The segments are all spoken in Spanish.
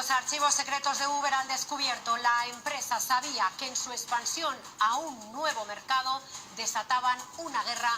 Los archivos secretos de Uber al descubierto. La empresa sabía que en su expansión a un nuevo mercado desataban una guerra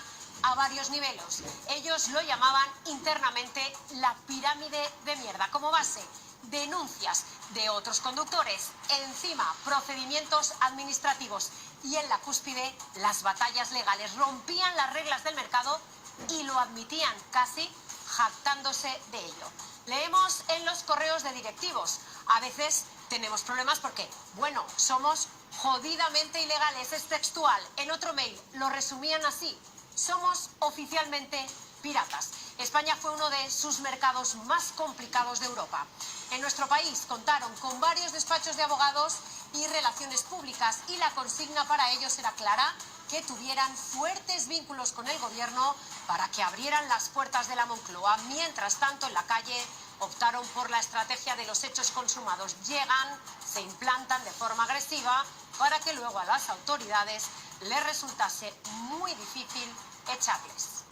a varios niveles. Ellos lo llamaban internamente la pirámide de mierda. Como base, denuncias de otros conductores, encima procedimientos administrativos y en la cúspide las batallas legales. Rompían las reglas del mercado y lo admitían casi jactándose de ello. Leemos en los correos de directivos. A veces tenemos problemas porque, bueno, somos jodidamente ilegales, es textual. En otro mail lo resumían así: somos oficialmente piratas. España fue uno de sus mercados más complicados de Europa. En nuestro país contaron con varios despachos de abogados y relaciones públicas y la consigna para ellos era clara: que tuvieran fuertes vínculos con el gobierno para que abrieran las puertas de la Moncloa. Mientras tanto, en la calle optaron por la estrategia de los hechos consumados. Llegan, se implantan de forma agresiva para que luego a las autoridades les resultase muy difícil echarles.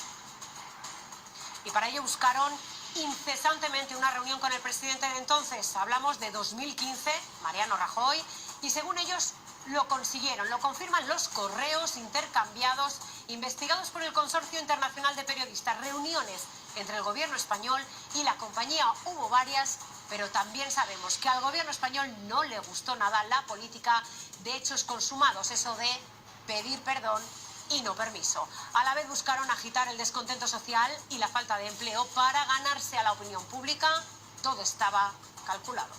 Y para ello buscaron incesantemente una reunión con el presidente de entonces. Hablamos de 2015, Mariano Rajoy, y según ellos lo consiguieron. Lo confirman los correos intercambiados, investigados por el Consorcio Internacional de Periodistas. Reuniones entre el gobierno español y la compañía hubo varias, pero también sabemos que al gobierno español no le gustó nada la política de hechos consumados, eso de pedir perdón y no permiso. A la vez buscaron agitar el descontento social y la falta de empleo para ganarse a la opinión pública. Todo estaba calculado.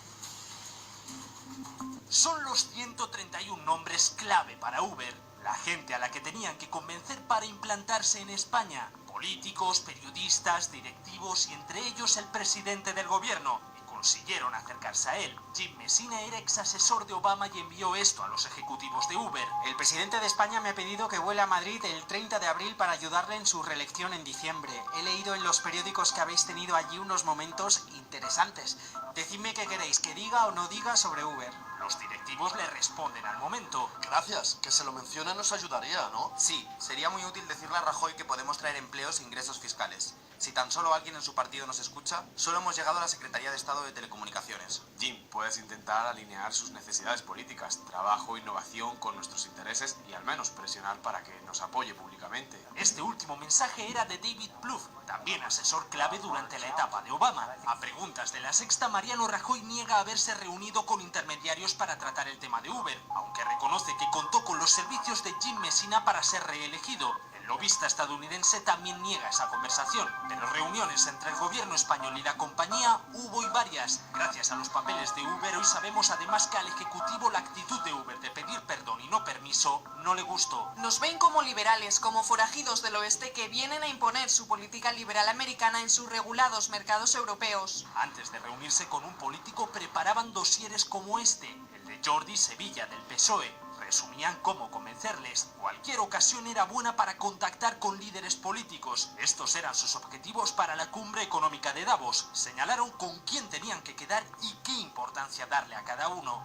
Son los 131 nombres clave para Uber, la gente a la que tenían que convencer para implantarse en España. Políticos, periodistas, directivos y entre ellos el presidente del gobierno. Y consiguieron acercarse a él. Jim Messina era ex asesor de Obama y envió esto a los ejecutivos de Uber. El presidente de España me ha pedido que vuele a Madrid el 30 de abril para ayudarle en su reelección en diciembre. He leído en los periódicos que habéis tenido allí unos momentos interesantes. Decidme qué queréis, que diga o no diga sobre Uber. Los directivos le responden al momento. Gracias, que se lo menciona nos ayudaría, ¿no? Sí, sería muy útil decirle a Rajoy que podemos traer empleos e ingresos fiscales. Si tan solo alguien en su partido nos escucha, solo hemos llegado a la Secretaría de Estado de Telecomunicaciones. Jim, puedes intentar alinear sus necesidades políticas, trabajo, innovación con nuestros intereses y al menos presionar para que nos apoye públicamente. Este último mensaje era de David Plouffe, también asesor clave durante la etapa de Obama. A preguntas de La Sexta, Mariano Rajoy niega haberse reunido con intermediarios para tratar el tema de Uber, aunque reconoce que contó con los servicios de Jim Messina para ser reelegido. El lobista estadounidense también niega esa conversación, pero reuniones entre el gobierno español y la compañía hubo y varias. Gracias a los papeles de Uber, hoy sabemos además que al ejecutivo la actitud de Uber de pedir perdón y no permiso no le gustó. Nos ven como liberales, como forajidos del oeste que vienen a imponer su política liberal americana en sus regulados mercados europeos. Antes de reunirse con un político preparaban dosieres como este, el de Jordi Sevilla del PSOE. Resumían cómo convencerles. Cualquier ocasión era buena para contactar con líderes políticos. Estos eran sus objetivos para la cumbre económica de Davos. Señalaron con quién tenían que quedar y qué importancia darle a cada uno.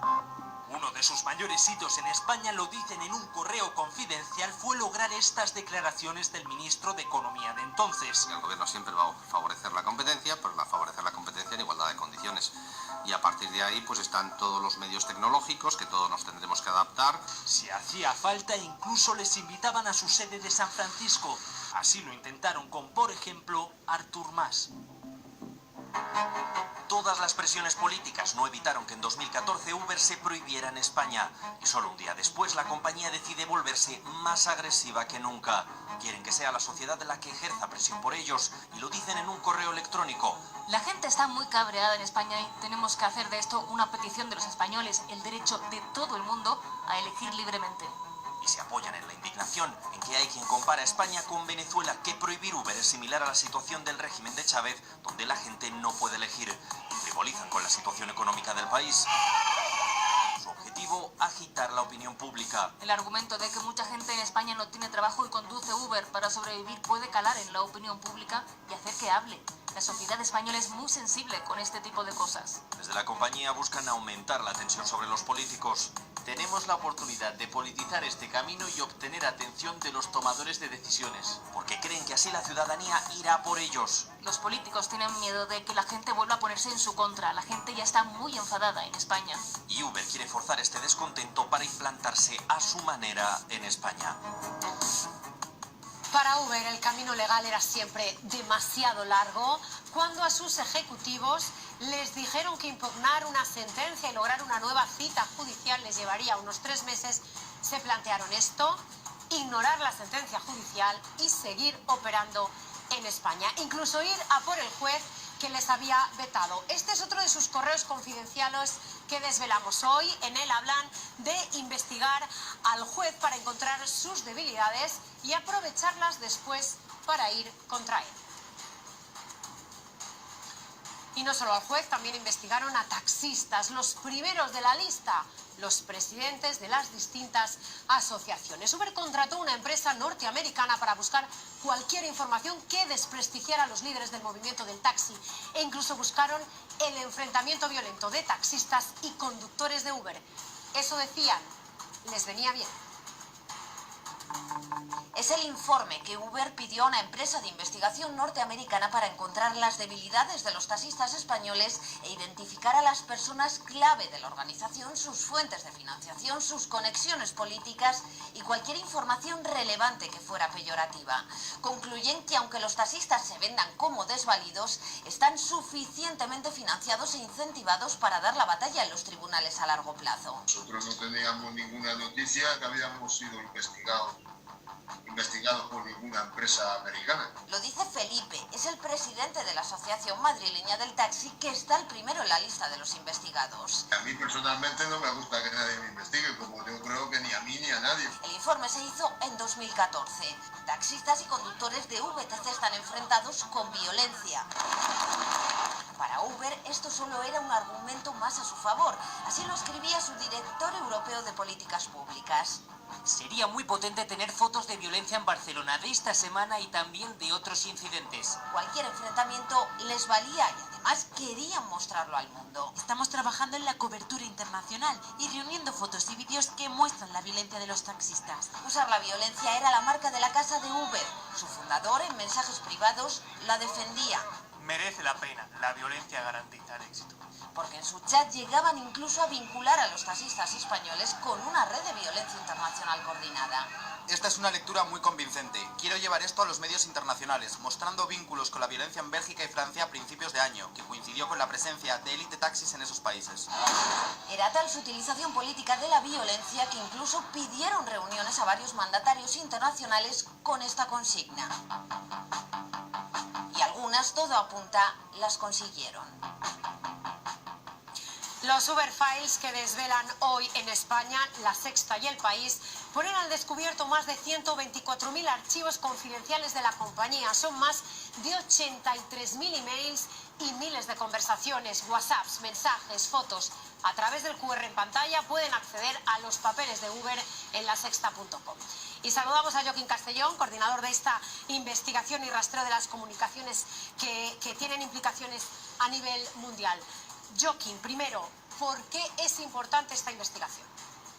Uno de sus mayores hitos en España, lo dicen en un correo confidencial, fue lograr estas declaraciones del ministro de Economía de entonces. El gobierno siempre va a favorecer la competencia, pero va a favorecer la competencia en igualdad de condiciones. Y a partir de ahí pues están todos los medios tecnológicos que todos nos tendremos que adaptar. Si hacía falta, incluso les invitaban a su sede de San Francisco. Así lo intentaron con, por ejemplo, Artur Mas. Todas las presiones políticas no evitaron que en 2014 Uber se prohibiera en España. Y solo un día después la compañía decide volverse más agresiva que nunca. Quieren que sea la sociedad la que ejerza presión por ellos y lo dicen en un correo electrónico. La gente está muy cabreada en España y tenemos que hacer de esto una petición de los españoles, el derecho de todo el mundo a elegir libremente. Y se apoyan en la indignación en que hay quien compara a España con Venezuela, que prohibir Uber es similar a la situación del régimen de Chávez, donde la gente no puede elegir. Y frivolizan con la situación económica del país. Su objetivo, agitar la opinión pública. El argumento de que mucha gente en España no tiene trabajo y conduce Uber para sobrevivir puede calar en la opinión pública y hacer que hable. La sociedad española es muy sensible con este tipo de cosas. Desde la compañía buscan aumentar la tensión sobre los políticos. Tenemos la oportunidad de politizar este camino y obtener atención de los tomadores de decisiones. Porque creen que así la ciudadanía irá por ellos. Los políticos tienen miedo de que la gente vuelva a ponerse en su contra. La gente ya está muy enfadada en España. Y Uber quiere forzar este descontento para implantarse a su manera en España. Para Uber el camino legal era siempre demasiado largo. Cuando a sus ejecutivos les dijeron que impugnar una sentencia y lograr una nueva cita judicial les llevaría unos 3 meses, se plantearon esto, ignorar la sentencia judicial y seguir operando en España. Incluso ir a por el juez que les había vetado. Este es otro de sus correos confidenciales que desvelamos hoy. En él hablan de investigar al juez para encontrar sus debilidades y aprovecharlas después para ir contra él. Y no solo al juez, también investigaron a taxistas, los primeros de la lista, los presidentes de las distintas asociaciones. Uber contrató una empresa norteamericana para buscar cualquier información que desprestigiara a los líderes del movimiento del taxi e incluso buscaron el enfrentamiento violento de taxistas y conductores de Uber. Eso decían, les venía bien. Es el informe que Uber pidió a una empresa de investigación norteamericana para encontrar las debilidades de los taxistas españoles e identificar a las personas clave de la organización, sus fuentes de financiación, sus conexiones políticas y cualquier información relevante que fuera peyorativa. Concluyen que aunque los taxistas se vendan como desvalidos, están suficientemente financiados e incentivados para dar la batalla en los tribunales a largo plazo. Nosotros no teníamos ninguna noticia que habíamos sido investigados por ninguna empresa americana. Lo dice Felipe, es el presidente de la Asociación Madrileña del Taxi, que está el primero en la lista de los investigados. A mí personalmente no me gusta que nadie me investigue, como yo creo que ni a mí ni a nadie. El informe se hizo en 2014. Taxistas y conductores de VTC están enfrentados con violencia. Para Uber, esto solo era un argumento más a su favor. Así lo escribía su director europeo de políticas públicas. Sería muy potente tener fotos de violencia en Barcelona de esta semana y también de otros incidentes. Cualquier enfrentamiento les valía y además querían mostrarlo al mundo. Estamos trabajando en la cobertura internacional y reuniendo fotos y vídeos que muestran la violencia de los taxistas. Usar la violencia era la marca de la casa de Uber. Su fundador, en mensajes privados, la defendía. Merece la pena, la violencia garantiza el éxito. Porque en su chat llegaban incluso a vincular a los taxistas españoles con una red de violencia internacional coordinada. Esta es una lectura muy convincente. Quiero llevar esto a los medios internacionales, mostrando vínculos con la violencia en Bélgica y Francia a principios de año, que coincidió con la presencia de élite taxis en esos países. Era tal su utilización política de la violencia que incluso pidieron reuniones a varios mandatarios internacionales con esta consigna. Y algunas, todo apunta, las consiguieron. Los Uber Files que desvelan hoy en España, La Sexta y El País, ponen al descubierto más de 124.000 archivos confidenciales de la compañía. Son más de 83.000 emails y miles de conversaciones, WhatsApps, mensajes, fotos. A través del QR en pantalla pueden acceder a los papeles de Uber en lasexta.com. Y saludamos a Joaquín Castellón, coordinador de esta investigación y rastreo de las comunicaciones que tienen implicaciones a nivel mundial. Joaquín, primero, ¿por qué es importante esta investigación?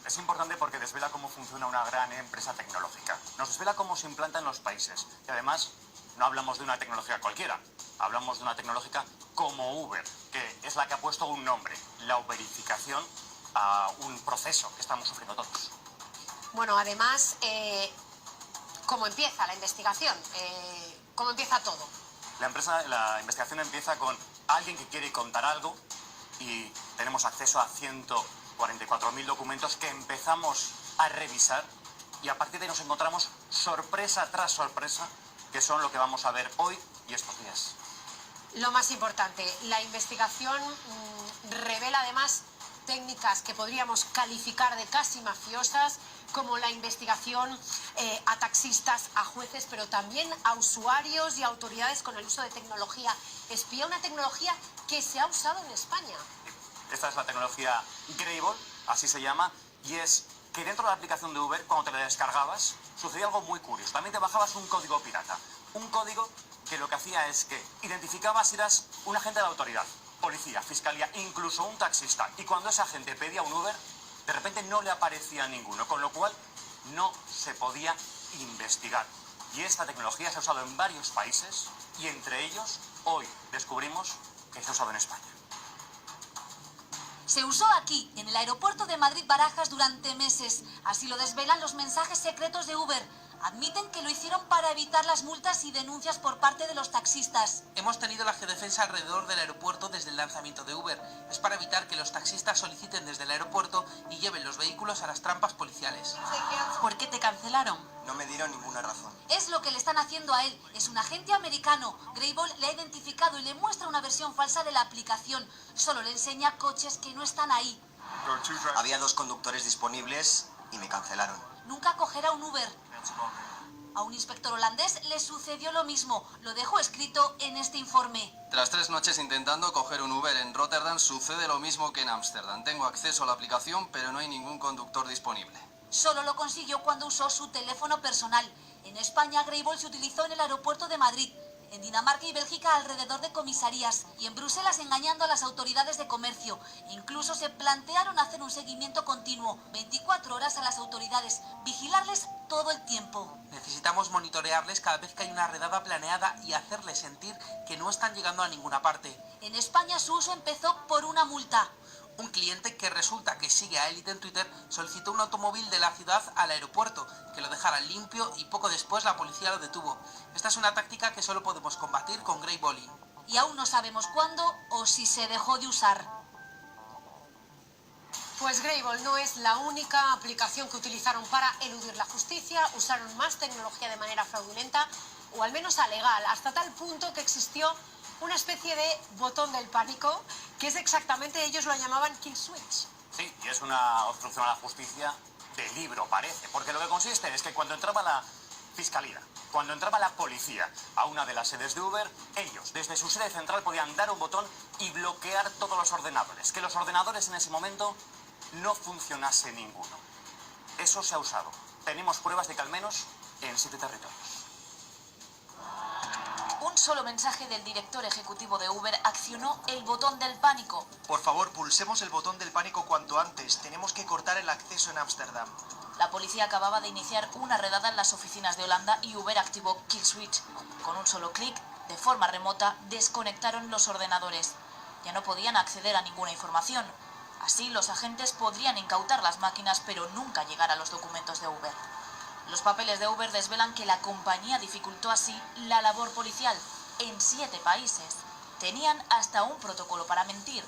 Es importante porque desvela cómo funciona una gran empresa tecnológica. Nos desvela cómo se implanta en los países. Y además, no hablamos de una tecnología cualquiera. Hablamos de una tecnológica como Uber, que es la que ha puesto un nombre, la uberificación, a un proceso que estamos sufriendo todos. Bueno, además, ¿cómo empieza la investigación? ¿Cómo empieza todo? La investigación empieza con alguien que quiere contar algo y tenemos acceso a 144.000 documentos que empezamos a revisar y a partir de ahí nos encontramos sorpresa tras sorpresa, que son lo que vamos a ver hoy y estos días. Lo más importante, la investigación revela además técnicas que podríamos calificar de casi mafiosas, como la investigación a taxistas, a jueces, pero también a usuarios y autoridades con el uso de tecnología espía, una tecnología que se ha usado en España. Esta es la tecnología Grable, así se llama, y es que dentro de la aplicación de Uber, cuando te la descargabas, sucedía algo muy curioso. También te bajabas un código pirata, un código que lo que hacía es que identificaba si eras un agente de la autoridad, policía, fiscalía, incluso un taxista, y cuando ese agente pedía un Uber, De repente no le aparecía ninguno, con lo cual no se podía investigar. Y esta tecnología se ha usado en varios países y entre ellos hoy descubrimos que se ha usado en España. Se usó aquí, en el aeropuerto de Madrid-Barajas durante meses. Así lo desvelan los mensajes secretos de Uber. Admiten que lo hicieron para evitar las multas y denuncias por parte de los taxistas. Hemos tenido la geodefensa alrededor del aeropuerto desde el lanzamiento de Uber. Es para evitar que los taxistas soliciten desde el aeropuerto y lleven los vehículos a las trampas policiales. ¿Por qué te cancelaron? No me dieron ninguna razón. Es lo que le están haciendo a él. Es un agente americano. Greybull le ha identificado y le muestra una versión falsa de la aplicación. Solo le enseña coches que no están ahí. Había 2 conductores disponibles y me cancelaron. Nunca cogerá un Uber. A un inspector holandés le sucedió lo mismo. Lo dejó escrito en este informe. Tras 3 noches intentando coger un Uber en Rotterdam, sucede lo mismo que en Ámsterdam. Tengo acceso a la aplicación, pero no hay ningún conductor disponible. Solo lo consiguió cuando usó su teléfono personal. En España, Greybull se utilizó en el aeropuerto de Madrid, en Dinamarca y Bélgica alrededor de comisarías y en Bruselas engañando a las autoridades de comercio. Incluso se plantearon hacer un seguimiento continuo, 24 horas a las autoridades, vigilarles todo el tiempo. Necesitamos monitorearles cada vez que hay una redada planeada y hacerles sentir que no están llegando a ninguna parte. En España su uso empezó por una multa. Un cliente que resulta que sigue a Elite en Twitter solicitó un automóvil de la ciudad al aeropuerto, que lo dejara limpio y poco después la policía lo detuvo. Esta es una táctica que solo podemos combatir con Greybull. Y aún no sabemos cuándo o si se dejó de usar. Pues Greybull no es la única aplicación que utilizaron para eludir la justicia. Usaron más tecnología de manera fraudulenta, o al menos alegal, hasta tal punto que existió una especie de botón del pánico, que es exactamente, ellos lo llamaban kill switch. Sí, y es una obstrucción a la justicia de libro, parece, porque lo que consiste es que cuando entraba la fiscalía, cuando entraba la policía a una de las sedes de Uber, ellos desde su sede central podían dar un botón y bloquear todos los ordenadores, que los ordenadores en ese momento no funcionase ninguno. Eso se ha usado. Tenemos pruebas de que al menos en 7 territorios. Un solo mensaje del director ejecutivo de Uber accionó el botón del pánico. Por favor, pulsemos el botón del pánico cuanto antes. Tenemos que cortar el acceso en Ámsterdam. La policía acababa de iniciar una redada en las oficinas de Holanda y Uber activó Kill Switch. Con un solo clic, de forma remota, desconectaron los ordenadores. Ya no podían acceder a ninguna información. Así, los agentes podrían incautar las máquinas, pero nunca llegar a los documentos de Uber. Los papeles de Uber desvelan que la compañía dificultó así la labor policial en 7 países. Tenían hasta un protocolo para mentir.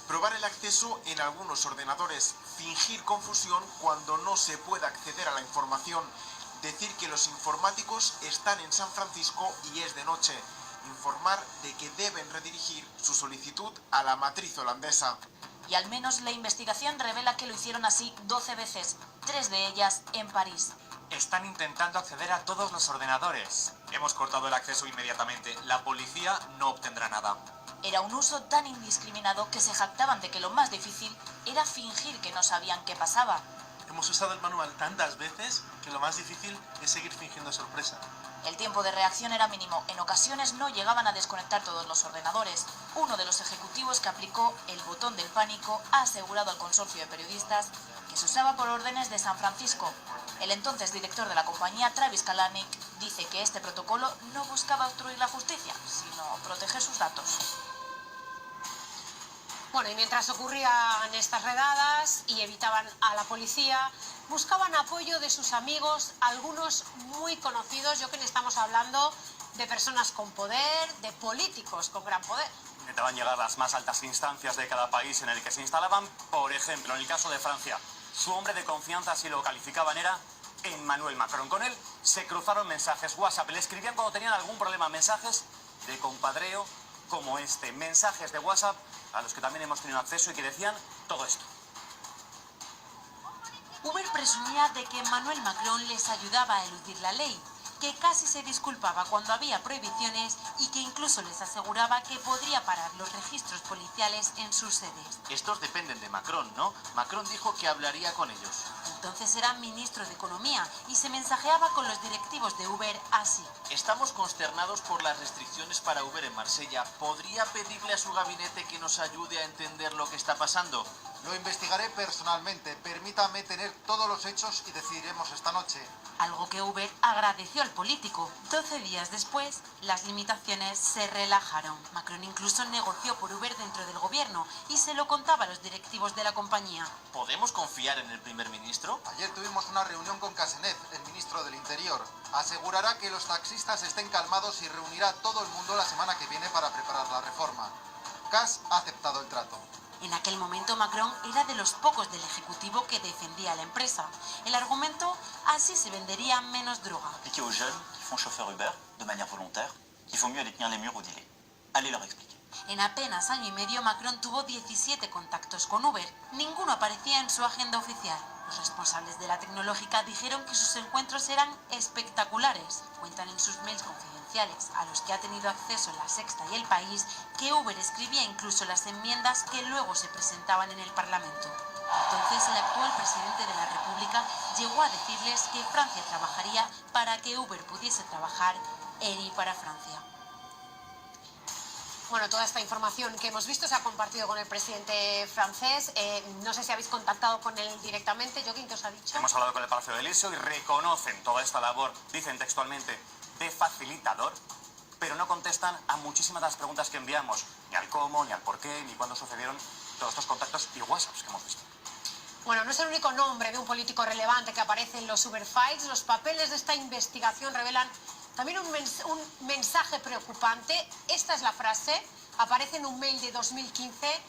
Probar el acceso en algunos ordenadores, fingir confusión cuando no se puede acceder a la información, decir que los informáticos están en San Francisco y es de noche, informar de que deben redirigir su solicitud a la matriz holandesa. Y al menos la investigación revela que lo hicieron así 12 veces, 3 de ellas en París. Están intentando acceder a todos los ordenadores. Hemos cortado el acceso inmediatamente. La policía no obtendrá nada. Era un uso tan indiscriminado que se jactaban de que lo más difícil era fingir que no sabían qué pasaba. Hemos usado el manual tantas veces que lo más difícil es seguir fingiendo sorpresa. El tiempo de reacción era mínimo. En ocasiones no llegaban a desconectar todos los ordenadores. Uno de los ejecutivos que aplicó el botón del pánico ha asegurado al consorcio de periodistas que se usaba por órdenes de San Francisco. El entonces director de la compañía, Travis Kalanick, dice que este protocolo no buscaba obstruir la justicia, sino proteger sus datos. Bueno, y mientras ocurrían estas redadas y evitaban a la policía, buscaban apoyo de sus amigos, algunos muy conocidos. Yo creo que estamos hablando de personas con poder, de políticos con gran poder. Intentaban llegar a las más altas instancias de cada país en el que se instalaban. Por ejemplo, en el caso de Francia, su hombre de confianza, si lo calificaban, era Emmanuel Macron. Con él se cruzaron mensajes WhatsApp. Le escribían cuando tenían algún problema, mensajes de compadreo como este. Mensajes de WhatsApp a los que también hemos tenido acceso y que decían todo esto. Uber presumía de que Emmanuel Macron les ayudaba a eludir la ley, que casi se disculpaba cuando había prohibiciones y que incluso les aseguraba que podría parar los registros policiales en sus sedes. Estos dependen de Macron, ¿no? Macron dijo que hablaría con ellos. Entonces era ministro de Economía y se mensajeaba con los directivos de Uber así. Estamos consternados por las restricciones para Uber en Marsella. ¿Podría pedirle a su gabinete que nos ayude a entender lo que está pasando? Lo investigaré personalmente. Permítame tener todos los hechos y decidiremos esta noche. Algo que Uber agradeció al político. 12 días después, las limitaciones se relajaron. Macron incluso negoció por Uber dentro del gobierno y se lo contaba a los directivos de la compañía. ¿Podemos confiar en el primer ministro? Ayer tuvimos una reunión con Casenet, el ministro del Interior. Asegurará que los taxistas estén calmados y reunirá a todo el mundo la semana que viene para preparar la reforma. Cass ha aceptado el trato. En aquel momento Macron era de los pocos del Ejecutivo que defendía a la empresa. El argumento: así se vendería menos droga. Expliquez aux jeunes qui font chauffeur Uber de manière volontaire qu'il faut mieux aller tenir les murs ou dealer. Allez leur expliquer. En apenas año y medio Macron tuvo 17 contactos con Uber. Ninguno aparecía en su agenda oficial. Los responsables de la tecnológica dijeron que sus encuentros eran espectaculares. Cuentan en sus mails confidenciales, a los que ha tenido acceso La Sexta y El País, que Uber escribía incluso las enmiendas que luego se presentaban en el Parlamento. Entonces el actual presidente de la República llegó a decirles que Francia trabajaría para que Uber pudiese trabajar en y para Francia. Bueno, toda esta información que hemos visto se ha compartido con el presidente francés. No sé si habéis contactado con él directamente. Joaquín, ¿qué os ha dicho? Hemos hablado con el Palacio de Elíseo y reconocen toda esta labor, dicen textualmente, de facilitador, pero no contestan a muchísimas de las preguntas que enviamos, ni al cómo, ni al por qué, ni cuándo sucedieron todos estos contactos y WhatsApps que hemos visto. Bueno, no es el único nombre de un político relevante que aparece en los Uber Files. Los papeles de esta investigación revelan también un mensaje preocupante. Esta es la frase, aparece en un mail de 2015.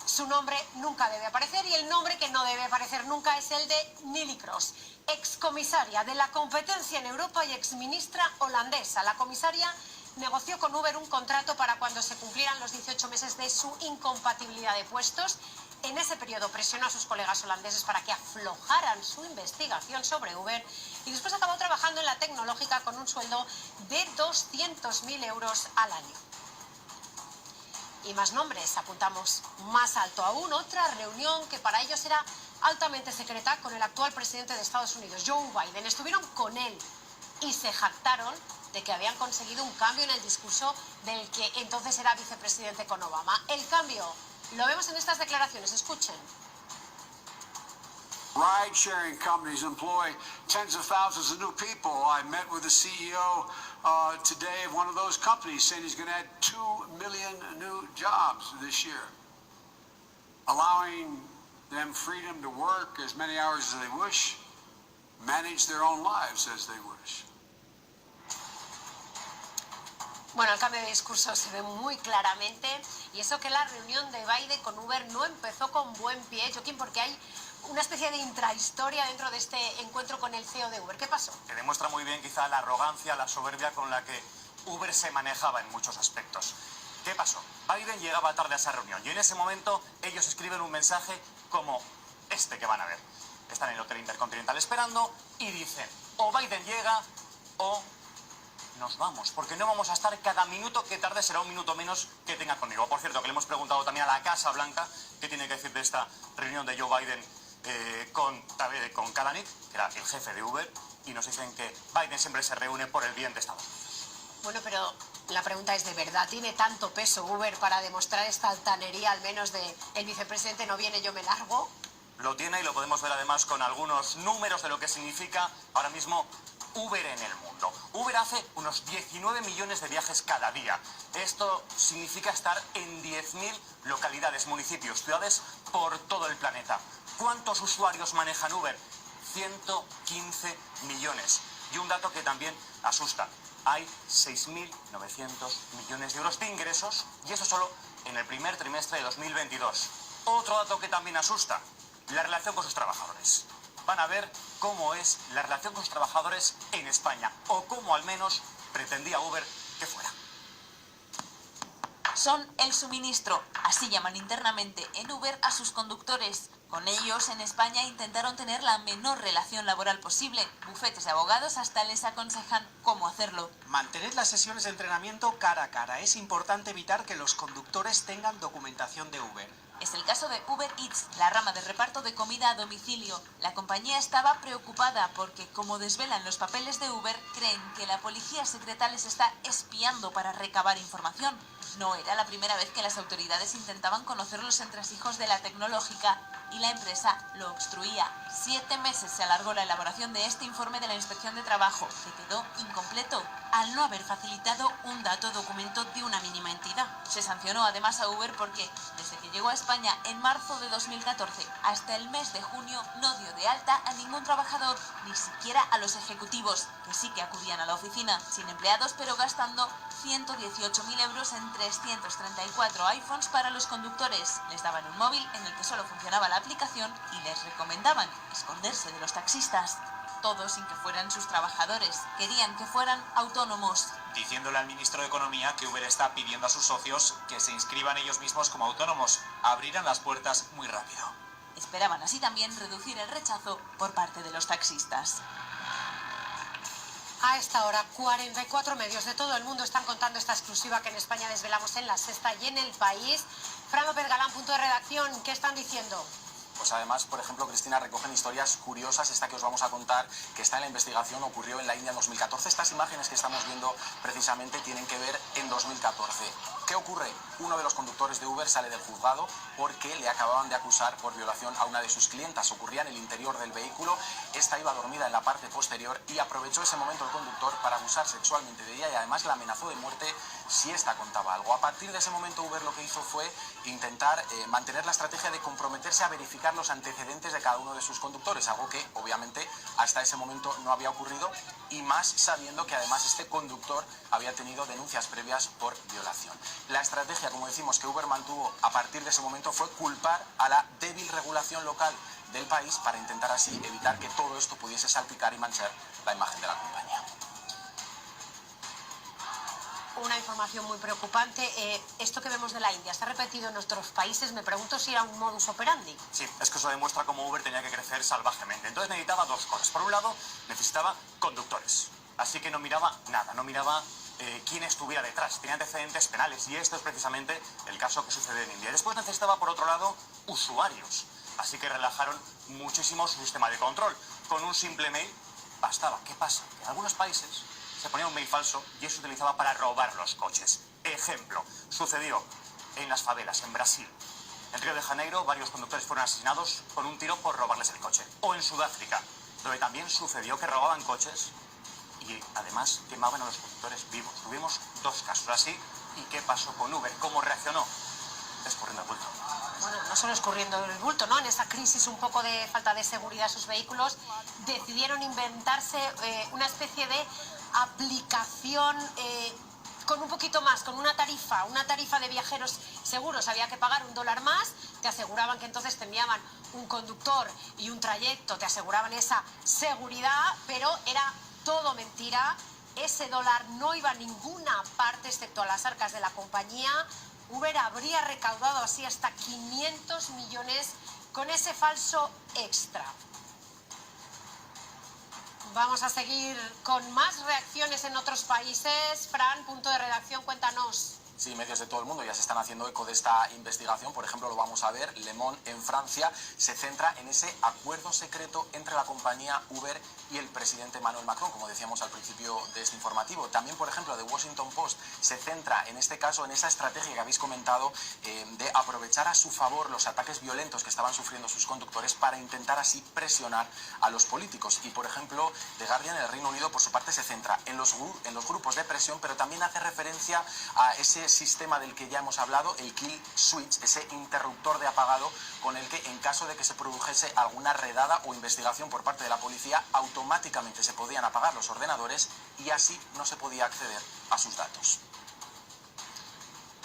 Su nombre nunca debe aparecer y el nombre que no debe aparecer nunca es el de Neelie Kroes, excomisaria de la competencia en Europa y exministra holandesa. La comisaria negoció con Uber un contrato para cuando se cumplieran los 18 meses de su incompatibilidad de puestos. En ese periodo presionó a sus colegas holandeses para que aflojaran su investigación sobre Uber y después acabó trabajando en la tecnológica con un sueldo de 200.000 euros al año. Y más nombres, apuntamos más alto aún, otra reunión que para ellos era altamente secreta con el actual presidente de Estados Unidos, Joe Biden. Estuvieron con él y se jactaron de que habían conseguido un cambio en el discurso del que entonces era vicepresidente con Obama. El cambio lo vemos en estas declaraciones, escuchen. Ride-sharing companies employ tens of thousands of new people. I met with the CEO today of one of those companies saying he's going to add 2 million new jobs this year, allowing them freedom to work as many hours as they wish, manage their own lives as they wish. Bueno, el cambio de discurso se ve muy claramente y eso que la reunión de Biden con Uber no empezó con buen pie, Joaquín, porque hay una especie de intrahistoria dentro de este encuentro con el CEO de Uber. ¿Qué pasó? Que demuestra muy bien quizá la arrogancia, la soberbia con la que Uber se manejaba en muchos aspectos. ¿Qué pasó? Biden llegaba tarde a esa reunión y en ese momento ellos escriben un mensaje como este que van a ver. Están en el Hotel Intercontinental esperando y dicen: o Biden llega o nos vamos, porque no vamos a estar, cada minuto que tarde será un minuto menos que tenga conmigo. Por cierto, que le hemos preguntado también a la Casa Blanca qué tiene que decir de esta reunión de Joe Biden con Kalanick, que era el jefe de Uber, y nos dicen que Biden siempre se reúne por el bien de Estados Unidos. Bueno, pero la pregunta es, ¿de verdad tiene tanto peso Uber para demostrar esta altanería, al menos de el vicepresidente no viene, yo me largo? Lo tiene y lo podemos ver además con algunos números de lo que significa ahora mismo Uber en el mundo. Uber hace unos 19 millones de viajes cada día. Esto significa estar en 10.000 localidades, municipios, ciudades por todo el planeta. ¿Cuántos usuarios manejan Uber? 115 millones. Y un dato que también asusta: hay 6.900 millones de euros de ingresos, y eso solo en el primer trimestre de 2022. Otro dato que también asusta: la relación con sus trabajadores. Van a ver cómo es la relación con sus trabajadores en España, o cómo al menos pretendía Uber que fuera. Son el suministro, así llaman internamente en Uber a sus conductores. Con ellos, en España intentaron tener la menor relación laboral posible. Bufetes de abogados hasta les aconsejan cómo hacerlo. Mantened las sesiones de entrenamiento cara a cara. Es importante evitar que los conductores tengan documentación de Uber. Es el caso de Uber Eats, la rama de reparto de comida a domicilio. La compañía estaba preocupada porque, como desvelan los papeles de Uber, creen que la policía secreta les está espiando para recabar información. No era la primera vez que las autoridades intentaban conocer los entresijos de la tecnológica y la empresa lo obstruía. 7 meses se alargó la elaboración de este informe de la Inspección de Trabajo, que quedó incompleto al no haber facilitado un dato o documento de una mínima entidad. Se sancionó además a Uber porque, desde que llegó a España en marzo de 2014 hasta el mes de junio, no dio de alta a ningún trabajador, ni siquiera a los ejecutivos, que sí que acudían a la oficina, sin empleados pero gastando 118.000 euros en 334 iPhones para los conductores. Les daban un móvil en el que solo funcionaba la aplicación y les recomendaban esconderse de los taxistas. Todo sin que fueran sus trabajadores. Querían que fueran autónomos. Diciéndole al ministro de Economía que Uber está pidiendo a sus socios que se inscriban ellos mismos como autónomos. Abrirán las puertas muy rápido. Esperaban así también reducir el rechazo por parte de los taxistas. A esta hora, 44 medios de todo el mundo están contando esta exclusiva que en España desvelamos en La Sexta y en El País. Fran López Galán, punto de redacción, ¿qué están diciendo? Pues además, por ejemplo, Cristina, recogen historias curiosas. Esta que os vamos a contar, que está en la investigación, ocurrió en la India en 2014. Estas imágenes que estamos viendo precisamente tienen que ver en 2014. ¿Qué ocurre? Uno de los conductores de Uber sale del juzgado porque le acababan de acusar por violación a una de sus clientas. Ocurría en el interior del vehículo. Esta iba dormida en la parte posterior y aprovechó ese momento el conductor para abusar sexualmente de ella y además la amenazó de muerte si esta contaba algo. A partir de ese momento, Uber lo que hizo fue intentar mantener la estrategia de comprometerse a verificar los antecedentes de cada uno de sus conductores, algo que obviamente hasta ese momento no había ocurrido, y más sabiendo que además este conductor había tenido denuncias previas por violación. La estrategia, como decimos, que Uber mantuvo a partir de ese momento fue culpar a la débil regulación local del país para intentar así evitar que todo esto pudiese salpicar y manchar la imagen de la compañía. Una información muy preocupante. Esto que vemos de la India se ha repetido en nuestros países. Me pregunto si era un modus operandi. Sí, es que eso demuestra cómo Uber tenía que crecer salvajemente. Entonces necesitaba dos cosas. Por un lado, necesitaba conductores. Así que no miraba nada, no miraba quién estuviera detrás. Tenía antecedentes penales y esto es precisamente el caso que sucede en India. Después necesitaba, por otro lado, usuarios. Así que relajaron muchísimo su sistema de control. Con un simple mail bastaba. ¿Qué pasa? En algunos países se ponía un mail falso y eso se utilizaba para robar los coches. Ejemplo, sucedió en las favelas, en Brasil. En Río de Janeiro, varios conductores fueron asesinados con un tiro por robarles el coche. O en Sudáfrica, donde también sucedió que robaban coches y además quemaban a los conductores vivos. Tuvimos 2 casos así. ¿Y qué pasó con Uber? ¿Cómo reaccionó? Escurriendo el bulto. Bueno, no solo escurriendo el bulto, ¿no? En esa crisis un poco de falta de seguridad de sus vehículos, decidieron inventarse una especie de aplicación con un poquito más, con una tarifa de viajeros seguros. Había que pagar $1 más, te aseguraban que entonces te enviaban un conductor y un trayecto, te aseguraban esa seguridad, pero era todo mentira. Ese dólar no iba a ninguna parte excepto a las arcas de la compañía. Uber habría recaudado así hasta 500 millones con ese falso extra. Vamos a seguir con más reacciones en otros países. Fran, punto de redacción, cuéntanos. Sí, medios de todo el mundo ya se están haciendo eco de esta investigación. Por ejemplo, lo vamos a ver, Le Monde en Francia se centra en ese acuerdo secreto entre la compañía Uber y el presidente Emmanuel Macron, como decíamos al principio de este informativo. También, por ejemplo, The Washington Post se centra en este caso en esa estrategia que habéis comentado de aprovechar a su favor los ataques violentos que estaban sufriendo sus conductores para intentar así presionar a los políticos. Y, por ejemplo, The Guardian, el Reino Unido, por su parte, se centra en los grupos de presión, pero también hace referencia a ese sistema del que ya hemos hablado, el kill switch, ese interruptor de apagado con el que en caso de que se produjese alguna redada o investigación por parte de la policía, automáticamente se podían apagar los ordenadores y así no se podía acceder a sus datos.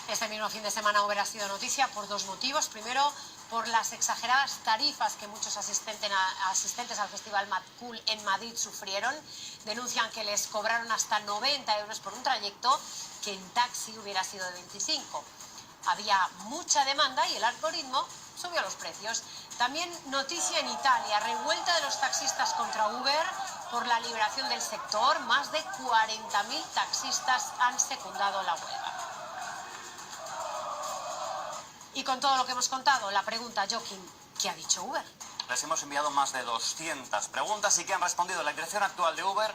Este mismo fin de semana Uber ha sido noticia por 2 motivos. Primero, por las exageradas tarifas que muchos asistentes al Festival Mad Cool en Madrid sufrieron. Denuncian que les cobraron hasta 90 euros por un trayecto que en taxi hubiera sido de 25. Había mucha demanda y el algoritmo subió los precios. También noticia en Italia, revuelta de los taxistas contra Uber por la liberación del sector. Más de 40.000 taxistas han secundado la huelga. Y con todo lo que hemos contado, la pregunta, Joaquín, ¿qué ha dicho Uber? Les hemos enviado más de 200 preguntas y que han respondido. La dirección actual de Uber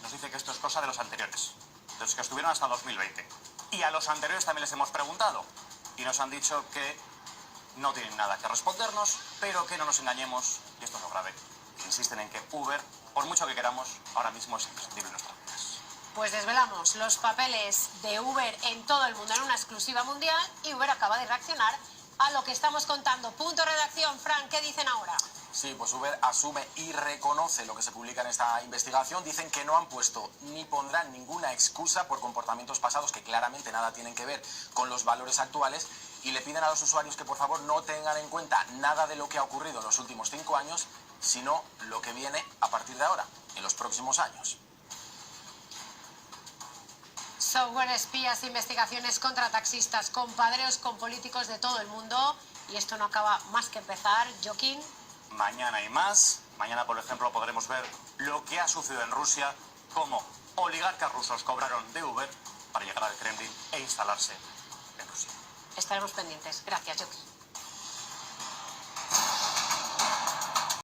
nos dice que esto es cosa de los anteriores, de los que estuvieron hasta 2020. Y a los anteriores también les hemos preguntado. Y nos han dicho que no tienen nada que respondernos, pero que no nos engañemos, y esto es lo grave, que insisten en que Uber, por mucho que queramos, ahora mismo es imprescindible en nuestras vidas. Pues desvelamos los papeles de Uber en todo el mundo en una exclusiva mundial y Uber acaba de reaccionar a lo que estamos contando. Punto redacción, Fran, ¿qué dicen ahora? Sí, pues Uber asume y reconoce lo que se publica en esta investigación. Dicen que no han puesto ni pondrán ninguna excusa por comportamientos pasados que claramente nada tienen que ver con los valores actuales y le piden a los usuarios que por favor no tengan en cuenta nada de lo que ha ocurrido en los últimos 5 años, sino lo que viene a partir de ahora, en los próximos años. Software, espías, investigaciones contra taxistas, compadreos con políticos de todo el mundo. Y esto no acaba más que empezar. Joaquín. Mañana hay más. Mañana, por ejemplo, podremos ver lo que ha sucedido en Rusia, cómo oligarcas rusos cobraron de Uber para llegar al Kremlin e instalarse en Rusia. Estaremos pendientes. Gracias, Joaquín.